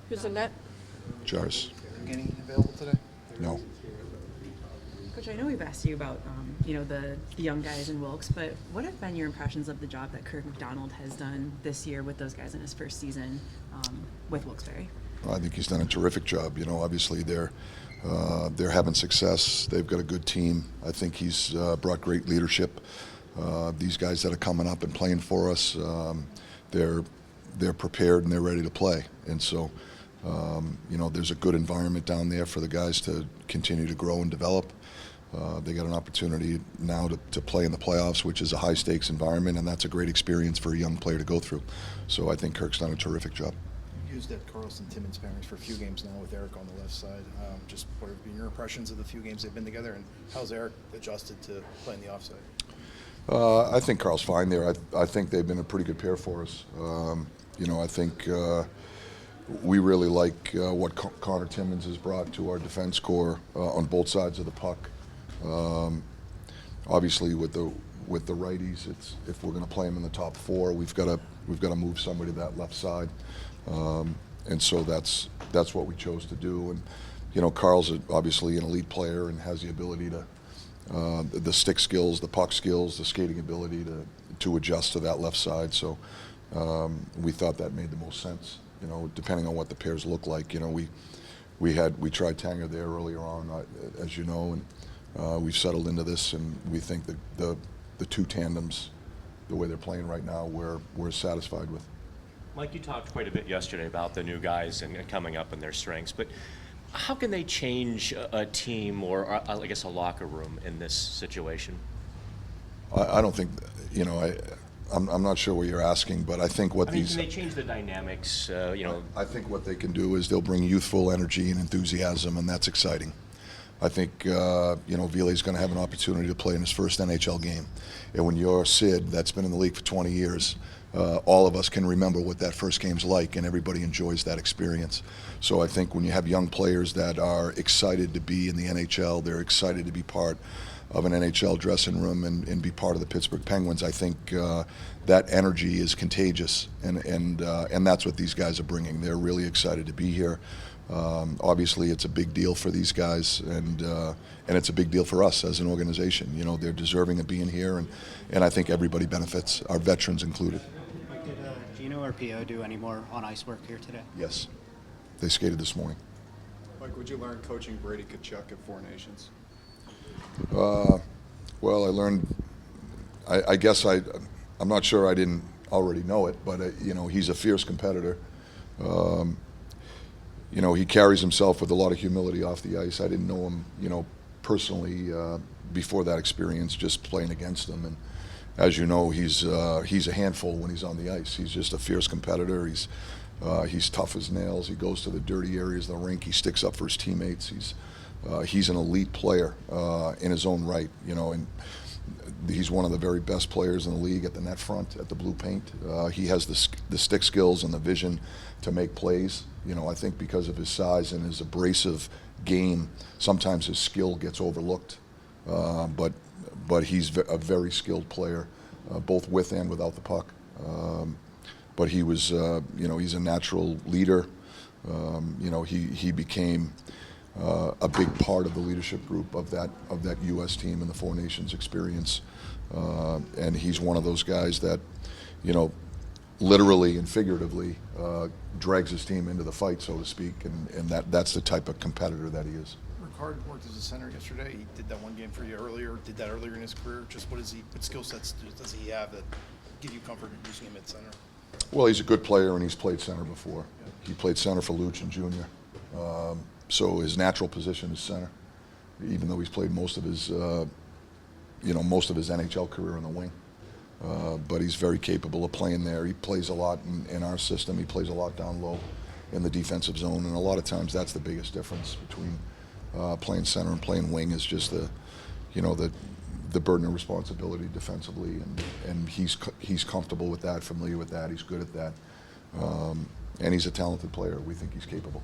Who's in net? Jars. Any available today? No. Coach, I know we've asked you about the young guys in Wilkes, but what have been your impressions of the job that Kirk McDonald has done this year with those guys in his first season with Wilkes-Barre? I think he's done a terrific job. Obviously they're having success. They've got a good team. I think he's brought great leadership. These guys that are coming up and playing for us, they're prepared and they're ready to play. And so, there's a good environment down there for the guys to continue to grow and develop. They got an opportunity now to play in the playoffs, which is a high-stakes environment, and that's a great experience for a young player to go through. So I think Kirk's done a terrific job. Used at Carlson-Timmins pairings for a few games now with Eric on the left side. Just what have been your impressions of the few games they've been together, and how's Eric adjusted to playing the offside? I think Carl's fine there. I think they've been a pretty good pair for us. I think we really like what Connor Timmins has brought to our defense core on both sides of the puck. Obviously, with the righties, if we're going to play them in the top four, we've got to move somebody to that left side, and so that's what we chose to do. And Carl's obviously an elite player and has the ability to the stick skills, the puck skills, the skating ability to adjust to that left side. So we thought that made the most sense. Depending on what the pairs look like. We tried Tanger there earlier on, as you know, and we've settled into this, and we think that the two tandems, the way they're playing right now, we're satisfied with. Mike, you talked quite a bit yesterday about the new guys and coming up and their strengths, but how can they change a team or, I guess, a locker room in this situation? I don't think, I'm not sure what you're asking, but I think what can they change the dynamics? I think what they can do is they'll bring youthful energy and enthusiasm, and that's exciting. I think Vile's going to have an opportunity to play in his first NHL game, and when you're Sid, that's been in the league for 20 years, all of us can remember what that first game's like, and everybody enjoys that experience. So I think when you have young players that are excited to be in the NHL, they're excited to be part of an NHL dressing room and be part of the Pittsburgh Penguins, I think that energy is contagious, and that's what these guys are bringing. They're really excited to be here. Obviously, it's a big deal for these guys, and it's a big deal for us as an organization. They're deserving of being here, and I think everybody benefits, our veterans included. Did Gino or P.O. do any more on-ice work here today? Yes. They skated this morning. Mike, would you learn coaching Brady Tkachuk at Four Nations? Well, I learned, I guess I'm not sure I didn't already know it, but he's a fierce competitor. He carries himself with a lot of humility off the ice. I didn't know him, personally before that experience, just playing against him. And as you know, he's a handful when he's on the ice. He's just a fierce competitor. He's tough as nails. He goes to the dirty areas of the rink. He sticks up for his teammates. He's an elite player in his own right, and he's one of the very best players in the league at the net front, at the blue paint. He has the stick skills and the vision to make plays. I think because of his size and his abrasive game, sometimes his skill gets overlooked. But he's a very skilled player, both with and without the puck. But he was, he's a natural leader. He became a big part of the leadership group of that U.S. team and the Four Nations experience, and he's one of those guys that, literally and figuratively drags his team into the fight, so to speak, and that's the type of competitor that he is. Ricard worked as a center yesterday. He did that one game for you earlier. Did that earlier in his career. Just what skill sets does he have that give you comfort in using him at center? Well, he's a good player, and he's played center before. Yeah. He played center for Lucian Jr. So his natural position is center, even though he's played most of his NHL career in the wing. But he's very capable of playing there. He plays a lot in our system. He plays a lot down low in the defensive zone, and a lot of times that's the biggest difference between playing center and playing wing is just the burden of responsibility defensively, and he's comfortable with that, familiar with that. He's good at that, and he's a talented player. We think he's capable.